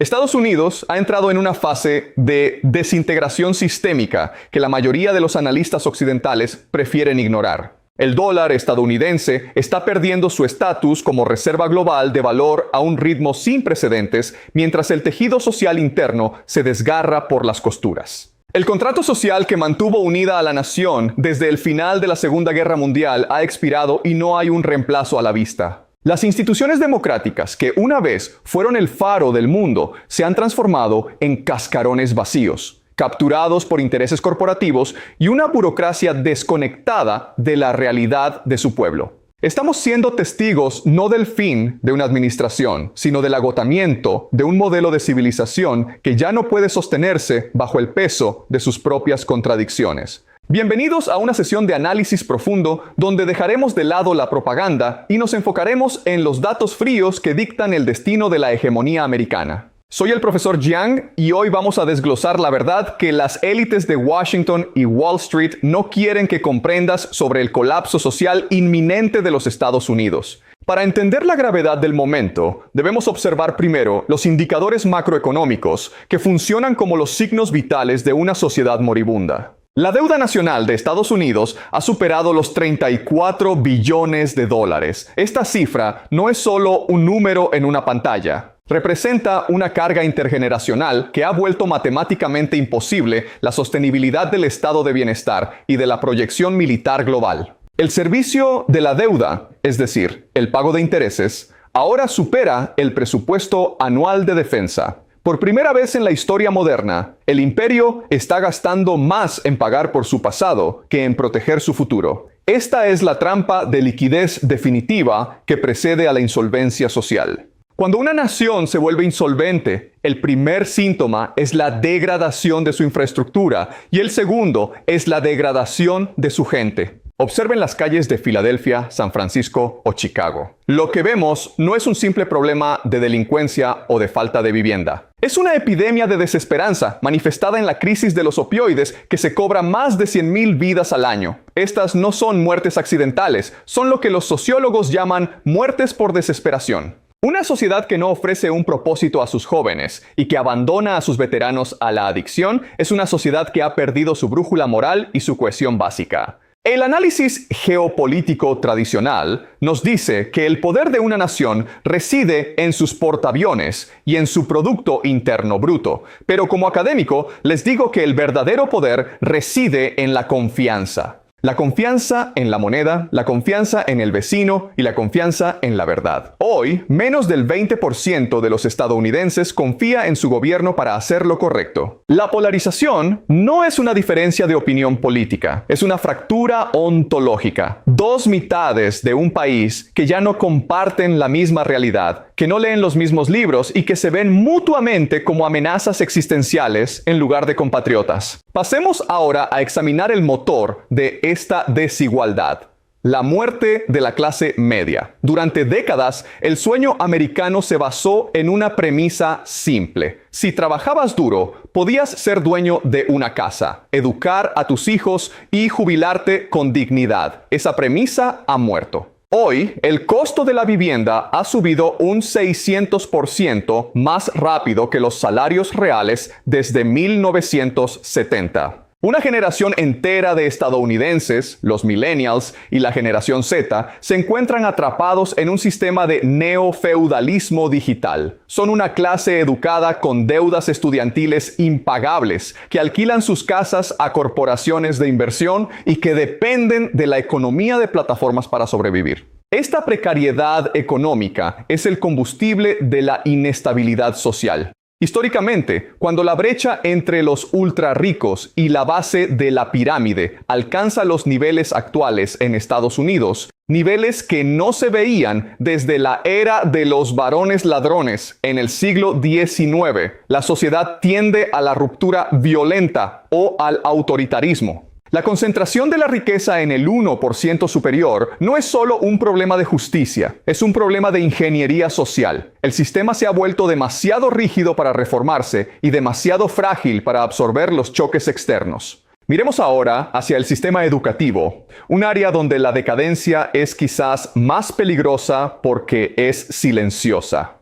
Estados Unidos ha entrado en una fase de desintegración sistémica que la mayoría de los analistas occidentales prefieren ignorar. El dólar estadounidense está perdiendo su estatus como reserva global de valor a un ritmo sin precedentes, mientras el tejido social interno se desgarra por las costuras. El contrato social que mantuvo unida a la nación desde el final de la Segunda Guerra Mundial ha expirado y no hay un reemplazo a la vista. Las instituciones democráticas, que una vez fueron el faro del mundo, se han transformado en cascarones vacíos, capturados por intereses corporativos y una burocracia desconectada de la realidad de su pueblo. Estamos siendo testigos no del fin de una administración, sino del agotamiento de un modelo de civilización que ya no puede sostenerse bajo el peso de sus propias contradicciones. Bienvenidos a una sesión de análisis profundo donde dejaremos de lado la propaganda y nos enfocaremos en los datos fríos que dictan el destino de la hegemonía americana. Soy el profesor Jiang y hoy vamos a desglosar la verdad que las élites de Washington y Wall Street no quieren que comprendas sobre el colapso social inminente de los Estados Unidos. Para entender la gravedad del momento, debemos observar primero los indicadores macroeconómicos que funcionan como los signos vitales de una sociedad moribunda. La deuda nacional de Estados Unidos ha superado los 34 billones de dólares. Esta cifra no es solo un número en una pantalla. Representa una carga intergeneracional que ha vuelto matemáticamente imposible la sostenibilidad del estado de bienestar y de la proyección militar global. El servicio de la deuda, es decir, el pago de intereses, ahora supera el presupuesto anual de defensa. Por primera vez en la historia moderna, el imperio está gastando más en pagar por su pasado que en proteger su futuro. Esta es la trampa de liquidez definitiva que precede a la insolvencia social. Cuando una nación se vuelve insolvente, el primer síntoma es la degradación de su infraestructura y el segundo es la degradación de su gente. Observen las calles de Filadelfia, San Francisco o Chicago. Lo que vemos no es un simple problema de delincuencia o de falta de vivienda. Es una epidemia de desesperanza manifestada en la crisis de los opioides que se cobra más de 100,000 vidas al año. Estas no son muertes accidentales, son lo que los sociólogos llaman muertes por desesperación. Una sociedad que no ofrece un propósito a sus jóvenes y que abandona a sus veteranos a la adicción es una sociedad que ha perdido su brújula moral y su cohesión básica. El análisis geopolítico tradicional nos dice que el poder de una nación reside en sus portaaviones y en su Producto Interno Bruto, pero como académico les digo que el verdadero poder reside en la confianza. La confianza en la moneda, la confianza en el vecino y la confianza en la verdad. Hoy, menos del 20% de los estadounidenses confía en su gobierno para hacer lo correcto. La polarización no es una diferencia de opinión política, es una fractura ontológica. Dos mitades de un país que ya no comparten la misma realidad, que no leen los mismos libros y que se ven mutuamente como amenazas existenciales en lugar de compatriotas. Pasemos ahora a examinar el motor de esta desigualdad: la muerte de la clase media. Durante décadas, el sueño americano se basó en una premisa simple. Si trabajabas duro, podías ser dueño de una casa, educar a tus hijos y jubilarte con dignidad. Esa premisa ha muerto. Hoy, el costo de la vivienda ha subido un 600% más rápido que los salarios reales desde 1970. Una generación entera de estadounidenses, los millennials y la generación Z, se encuentran atrapados en un sistema de neofeudalismo digital. Son una clase educada con deudas estudiantiles impagables, que alquilan sus casas a corporaciones de inversión y que dependen de la economía de plataformas para sobrevivir. Esta precariedad económica es el combustible de la inestabilidad social. Históricamente, cuando la brecha entre los ultra ricos y la base de la pirámide alcanza los niveles actuales en Estados Unidos, niveles que no se veían desde la era de los varones ladrones en el siglo XIX, la sociedad tiende a la ruptura violenta o al autoritarismo. La concentración de la riqueza en el 1% superior no es solo un problema de justicia, es un problema de ingeniería social. El sistema se ha vuelto demasiado rígido para reformarse y demasiado frágil para absorber los choques externos. Miremos ahora hacia el sistema educativo, un área donde la decadencia es quizás más peligrosa porque es silenciosa.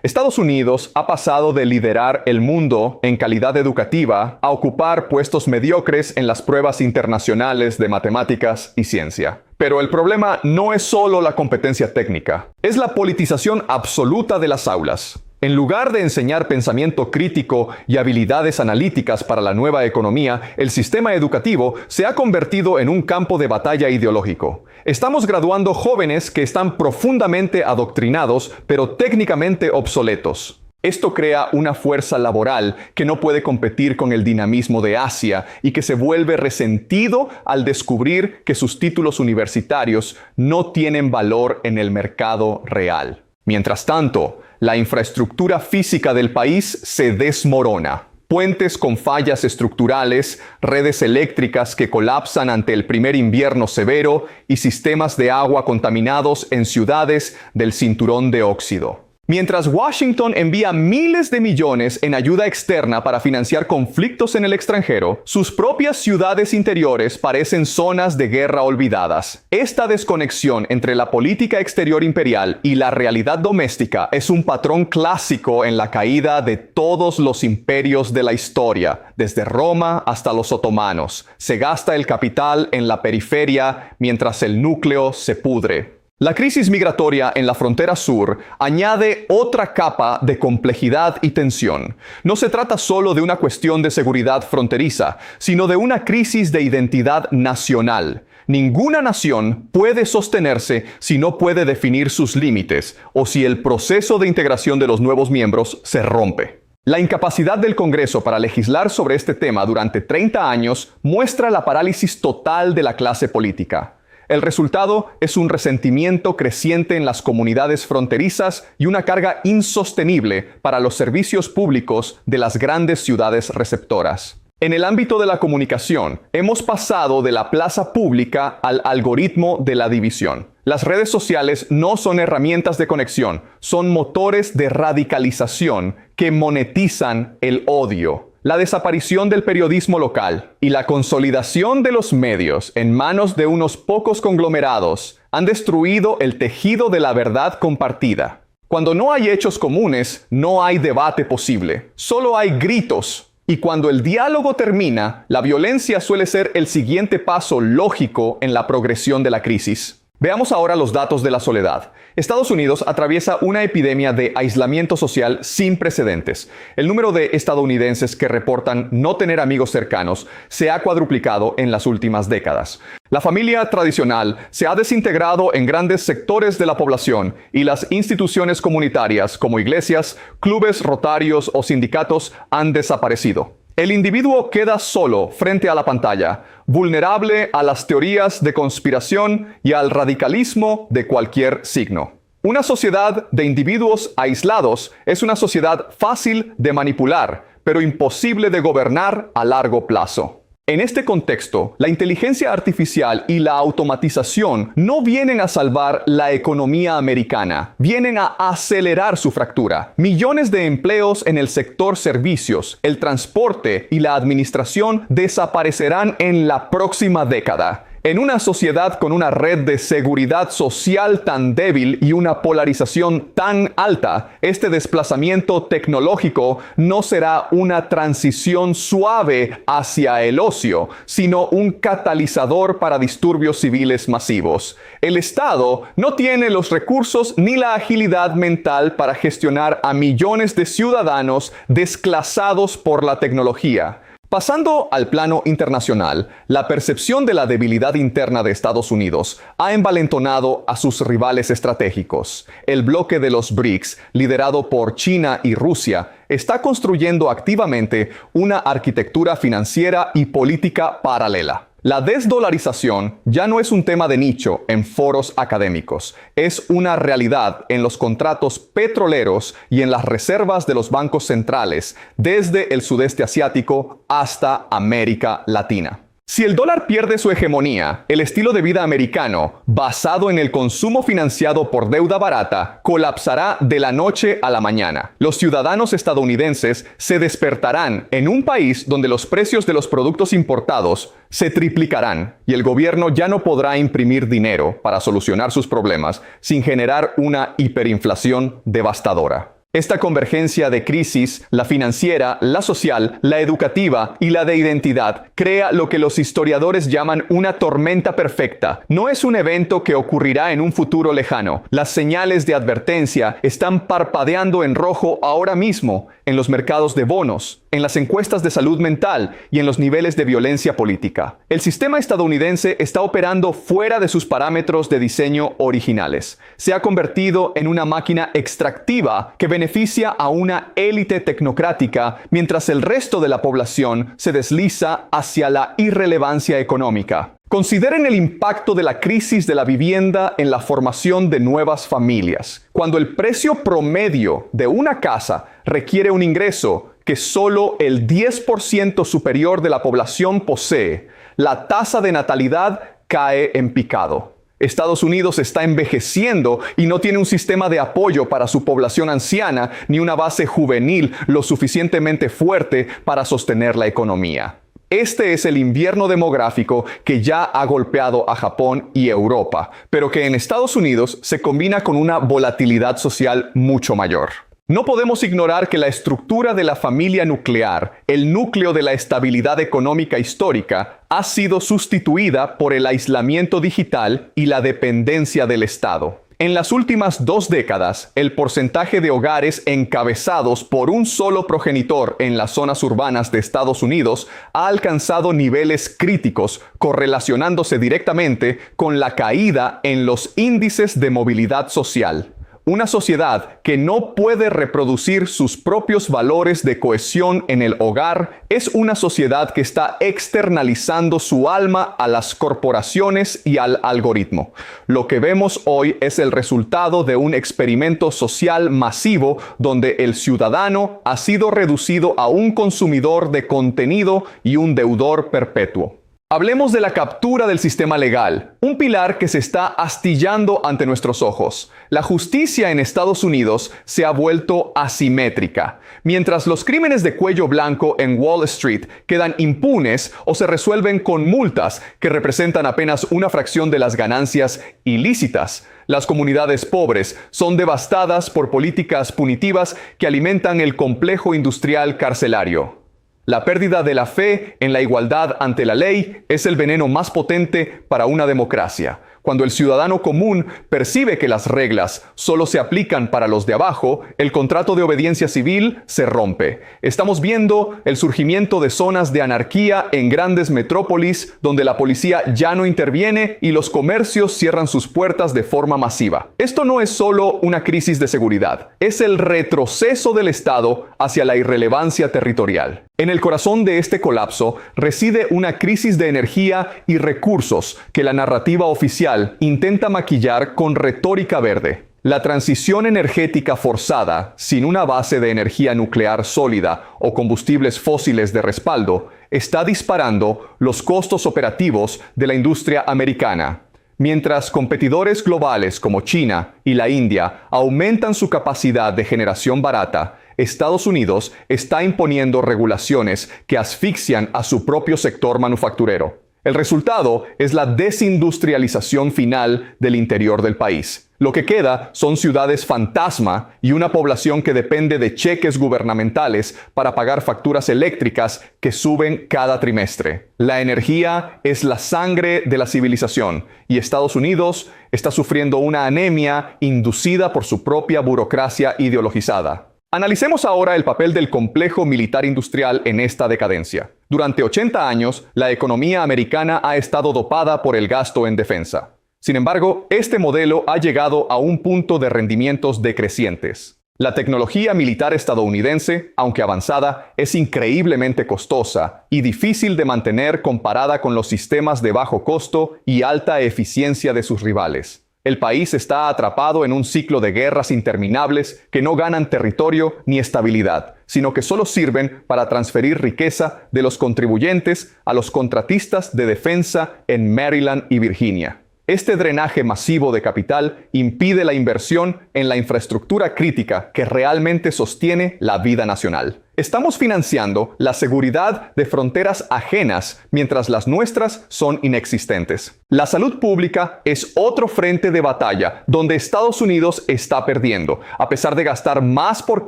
Estados Unidos ha pasado de liderar el mundo en calidad educativa a ocupar puestos mediocres en las pruebas internacionales de matemáticas y ciencia. Pero el problema no es solo la competencia técnica, es la politización absoluta de las aulas. En lugar de enseñar pensamiento crítico y habilidades analíticas para la nueva economía, el sistema educativo se ha convertido en un campo de batalla ideológico. Estamos graduando jóvenes que están profundamente adoctrinados, pero técnicamente obsoletos. Esto crea una fuerza laboral que no puede competir con el dinamismo de Asia y que se vuelve resentido al descubrir que sus títulos universitarios no tienen valor en el mercado real. Mientras tanto, la infraestructura física del país se desmorona. Puentes con fallas estructurales, redes eléctricas que colapsan ante el primer invierno severo y sistemas de agua contaminados en ciudades del cinturón de óxido. Mientras Washington envía miles de millones en ayuda externa para financiar conflictos en el extranjero, sus propias ciudades interiores parecen zonas de guerra olvidadas. Esta desconexión entre la política exterior imperial y la realidad doméstica es un patrón clásico en la caída de todos los imperios de la historia, desde Roma hasta los otomanos. Se gasta el capital en la periferia mientras el núcleo se pudre. La crisis migratoria en la frontera sur añade otra capa de complejidad y tensión. No se trata solo de una cuestión de seguridad fronteriza, sino de una crisis de identidad nacional. Ninguna nación puede sostenerse si no puede definir sus límites o si el proceso de integración de los nuevos miembros se rompe. La incapacidad del Congreso para legislar sobre este tema durante 30 años muestra la parálisis total de la clase política. El resultado es un resentimiento creciente en las comunidades fronterizas y una carga insostenible para los servicios públicos de las grandes ciudades receptoras. En el ámbito de la comunicación, hemos pasado de la plaza pública al algoritmo de la división. Las redes sociales no son herramientas de conexión, son motores de radicalización que monetizan el odio. La desaparición del periodismo local y la consolidación de los medios en manos de unos pocos conglomerados han destruido el tejido de la verdad compartida. Cuando no hay hechos comunes, no hay debate posible. Solo hay gritos. Y cuando el diálogo termina, la violencia suele ser el siguiente paso lógico en la progresión de la crisis. Veamos ahora los datos de la soledad. Estados Unidos atraviesa una epidemia de aislamiento social sin precedentes. El número de estadounidenses que reportan no tener amigos cercanos se ha cuadruplicado en las últimas décadas. La familia tradicional se ha desintegrado en grandes sectores de la población y las instituciones comunitarias como iglesias, clubes rotarios o sindicatos han desaparecido. El individuo queda solo frente a la pantalla, vulnerable a las teorías de conspiración y al radicalismo de cualquier signo. Una sociedad de individuos aislados es una sociedad fácil de manipular, pero imposible de gobernar a largo plazo. En este contexto, la inteligencia artificial y la automatización no vienen a salvar la economía americana, vienen a acelerar su fractura. Millones de empleos en el sector servicios, el transporte y la administración desaparecerán en la próxima década. En una sociedad con una red de seguridad social tan débil y una polarización tan alta, este desplazamiento tecnológico no será una transición suave hacia el ocio, sino un catalizador para disturbios civiles masivos. El Estado no tiene los recursos ni la agilidad mental para gestionar a millones de ciudadanos desclasados por la tecnología. Pasando al plano internacional, la percepción de la debilidad interna de Estados Unidos ha envalentonado a sus rivales estratégicos. El bloque de los BRICS, liderado por China y Rusia, está construyendo activamente una arquitectura financiera y política paralela. La desdolarización ya no es un tema de nicho en foros académicos, es una realidad en los contratos petroleros y en las reservas de los bancos centrales, desde el sudeste asiático hasta América Latina. Si el dólar pierde su hegemonía, el estilo de vida americano, basado en el consumo financiado por deuda barata, colapsará de la noche a la mañana. Los ciudadanos estadounidenses se despertarán en un país donde los precios de los productos importados se triplicarán y el gobierno ya no podrá imprimir dinero para solucionar sus problemas sin generar una hiperinflación devastadora. Esta convergencia de crisis, la financiera, la social, la educativa y la de identidad, crea lo que los historiadores llaman una tormenta perfecta. No es un evento que ocurrirá en un futuro lejano. Las señales de advertencia están parpadeando en rojo ahora mismo en los mercados de bonos, en las encuestas de salud mental y en los niveles de violencia política. El sistema estadounidense está operando fuera de sus parámetros de diseño originales. Se ha convertido en una máquina extractiva que beneficia a una élite tecnocrática mientras el resto de la población se desliza hacia la irrelevancia económica. Consideren el impacto de la crisis de la vivienda en la formación de nuevas familias. Cuando el precio promedio de una casa requiere un ingreso que solo el 10% superior de la población posee, la tasa de natalidad cae en picado. Estados Unidos está envejeciendo y no tiene un sistema de apoyo para su población anciana ni una base juvenil lo suficientemente fuerte para sostener la economía. Este es el invierno demográfico que ya ha golpeado a Japón y Europa, pero que en Estados Unidos se combina con una volatilidad social mucho mayor. No podemos ignorar que la estructura de la familia nuclear, el núcleo de la estabilidad económica histórica, ha sido sustituida por el aislamiento digital y la dependencia del Estado. En las últimas 2 décadas, el porcentaje de hogares encabezados por un solo progenitor en las zonas urbanas de Estados Unidos ha alcanzado niveles críticos, correlacionándose directamente con la caída en los índices de movilidad social. Una sociedad que no puede reproducir sus propios valores de cohesión en el hogar es una sociedad que está externalizando su alma a las corporaciones y al algoritmo. Lo que vemos hoy es el resultado de un experimento social masivo donde el ciudadano ha sido reducido a un consumidor de contenido y un deudor perpetuo. Hablemos de la captura del sistema legal, un pilar que se está astillando ante nuestros ojos. La justicia en Estados Unidos se ha vuelto asimétrica. Mientras los crímenes de cuello blanco en Wall Street quedan impunes o se resuelven con multas que representan apenas una fracción de las ganancias ilícitas, las comunidades pobres son devastadas por políticas punitivas que alimentan el complejo industrial carcelario. La pérdida de la fe en la igualdad ante la ley es el veneno más potente para una democracia. Cuando el ciudadano común percibe que las reglas solo se aplican para los de abajo, el contrato de obediencia civil se rompe. Estamos viendo el surgimiento de zonas de anarquía en grandes metrópolis donde la policía ya no interviene y los comercios cierran sus puertas de forma masiva. Esto no es solo una crisis de seguridad, es el retroceso del Estado hacia la irrelevancia territorial. En el corazón de este colapso reside una crisis de energía y recursos que la narrativa oficial intenta maquillar con retórica verde. La transición energética forzada, sin una base de energía nuclear sólida o combustibles fósiles de respaldo, está disparando los costos operativos de la industria americana. Mientras competidores globales como China y la India aumentan su capacidad de generación barata, Estados Unidos está imponiendo regulaciones que asfixian a su propio sector manufacturero. El resultado es la desindustrialización final del interior del país. Lo que queda son ciudades fantasma y una población que depende de cheques gubernamentales para pagar facturas eléctricas que suben cada trimestre. La energía es la sangre de la civilización y Estados Unidos está sufriendo una anemia inducida por su propia burocracia ideologizada. Analicemos ahora el papel del complejo militar industrial en esta decadencia. Durante 80 años, la economía americana ha estado dopada por el gasto en defensa. Sin embargo, este modelo ha llegado a un punto de rendimientos decrecientes. La tecnología militar estadounidense, aunque avanzada, es increíblemente costosa y difícil de mantener comparada con los sistemas de bajo costo y alta eficiencia de sus rivales. El país está atrapado en un ciclo de guerras interminables que no ganan territorio ni estabilidad, sino que solo sirven para transferir riqueza de los contribuyentes a los contratistas de defensa en Maryland y Virginia. Este drenaje masivo de capital impide la inversión en la infraestructura crítica que realmente sostiene la vida nacional. Estamos financiando la seguridad de fronteras ajenas mientras las nuestras son inexistentes. La salud pública es otro frente de batalla donde Estados Unidos está perdiendo. A pesar de gastar más por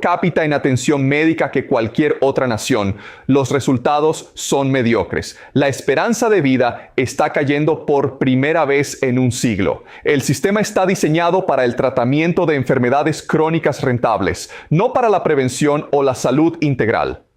cápita en atención médica que cualquier otra nación, los resultados son mediocres. La esperanza de vida está cayendo por primera vez en un siglo. El sistema está diseñado para el tratamiento de enfermedades crónicas rentables, no para la prevención o la salud integral.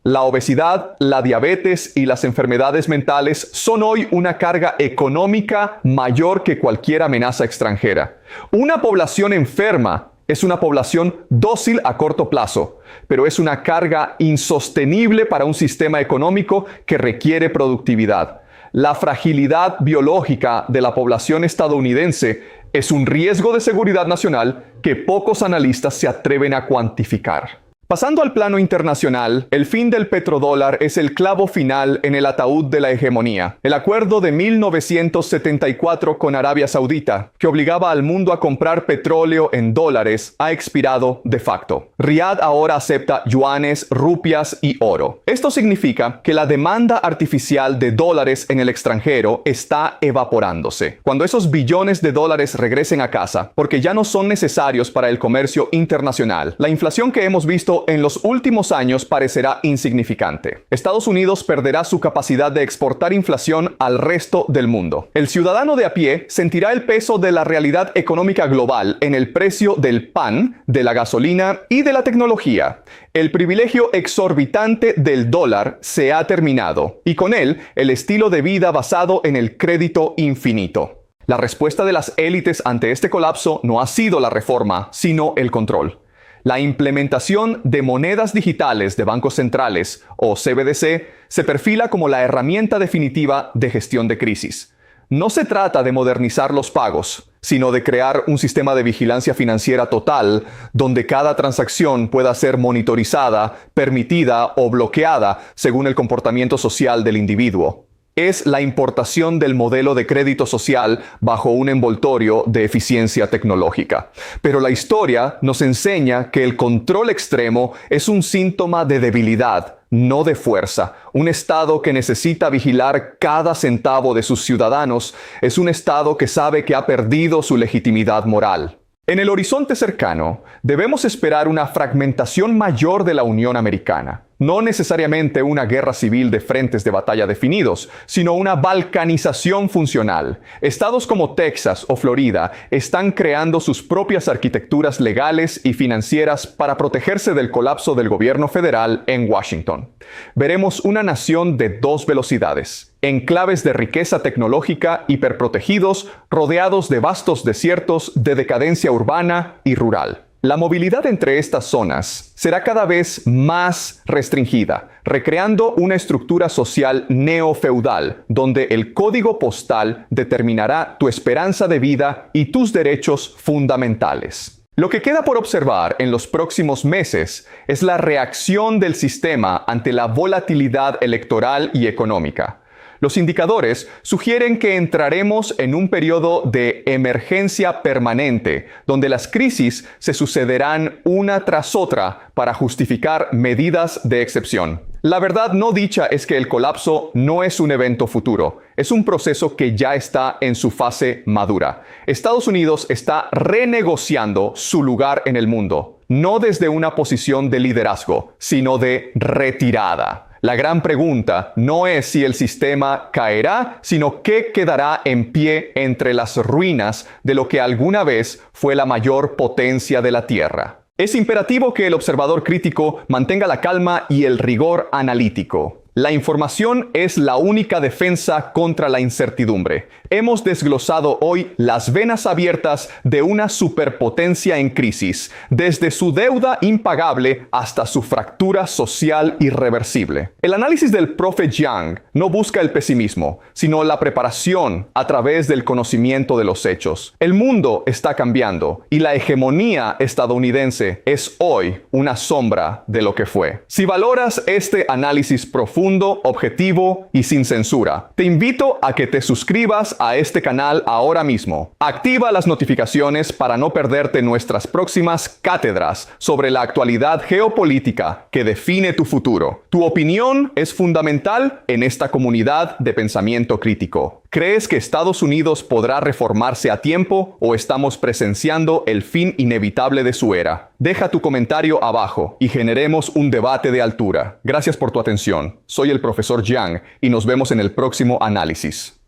La obesidad, la diabetes y las enfermedades mentales son hoy una carga económica mayor que cualquier amenaza extranjera. Una población enferma es una población dócil a corto plazo, pero es una carga insostenible para un sistema económico que requiere productividad. La fragilidad biológica de la población estadounidense es un riesgo de seguridad nacional que pocos analistas se atreven a cuantificar. Pasando al plano internacional, el fin del petrodólar es el clavo final en el ataúd de la hegemonía. El acuerdo de 1974 con Arabia Saudita, que obligaba al mundo a comprar petróleo en dólares, ha expirado de facto. Riad ahora acepta yuanes, rupias y oro. Esto significa que la demanda artificial de dólares en el extranjero está evaporándose. Cuando esos billones de dólares regresen a casa, porque ya no son necesarios para el comercio internacional, la inflación que hemos visto en los últimos años parecerá insignificante. Estados Unidos perderá su capacidad de exportar inflación al resto del mundo. El ciudadano de a pie sentirá el peso de la realidad económica global en el precio del pan, de la gasolina y de la tecnología. El privilegio exorbitante del dólar se ha terminado y con él el estilo de vida basado en el crédito infinito. La respuesta de las élites ante este colapso no ha sido la reforma, sino el control. La implementación de monedas digitales de bancos centrales, o CBDC, se perfila como la herramienta definitiva de gestión de crisis. No se trata de modernizar los pagos, sino de crear un sistema de vigilancia financiera total, donde cada transacción pueda ser monitorizada, permitida o bloqueada según el comportamiento social del individuo. Es la importación del modelo de crédito social bajo un envoltorio de eficiencia tecnológica. Pero la historia nos enseña que el control extremo es un síntoma de debilidad, no de fuerza. Un Estado que necesita vigilar cada centavo de sus ciudadanos es un Estado que sabe que ha perdido su legitimidad moral. En el horizonte cercano, debemos esperar una fragmentación mayor de la Unión Americana. No necesariamente una guerra civil de frentes de batalla definidos, sino una balcanización funcional. Estados como Texas o Florida están creando sus propias arquitecturas legales y financieras para protegerse del colapso del gobierno federal en Washington. Veremos una nación de dos velocidades, enclaves de riqueza tecnológica hiperprotegidos, rodeados de vastos desiertos de decadencia urbana y rural. La movilidad entre estas zonas será cada vez más restringida, recreando una estructura social neofeudal, donde el código postal determinará tu esperanza de vida y tus derechos fundamentales. Lo que queda por observar en los próximos meses es la reacción del sistema ante la volatilidad electoral y económica. Los indicadores sugieren que entraremos en un periodo de emergencia permanente, donde las crisis se sucederán una tras otra para justificar medidas de excepción. La verdad no dicha es que el colapso no es un evento futuro, es un proceso que ya está en su fase madura. Estados Unidos está renegociando su lugar en el mundo, no desde una posición de liderazgo, sino de retirada. La gran pregunta no es si el sistema caerá, sino qué quedará en pie entre las ruinas de lo que alguna vez fue la mayor potencia de la Tierra. Es imperativo que el observador crítico mantenga la calma y el rigor analítico. La información es la única defensa contra la incertidumbre. Hemos desglosado hoy las venas abiertas de una superpotencia en crisis, desde su deuda impagable hasta su fractura social irreversible. El análisis del profe Yang no busca el pesimismo, sino la preparación a través del conocimiento de los hechos. El mundo está cambiando y la hegemonía estadounidense es hoy una sombra de lo que fue. Si valoras este análisis profundo, profundo, objetivo y sin censura. Te invito a que te suscribas a este canal ahora mismo. Activa las notificaciones para no perderte nuestras próximas cátedras sobre la actualidad geopolítica que define tu futuro. Tu opinión es fundamental en esta comunidad de pensamiento crítico. ¿Crees que Estados Unidos podrá reformarse a tiempo o estamos presenciando el fin inevitable de su era? Deja tu comentario abajo y generemos un debate de altura. Gracias por tu atención. Soy el profesor Jiang y nos vemos en el próximo análisis.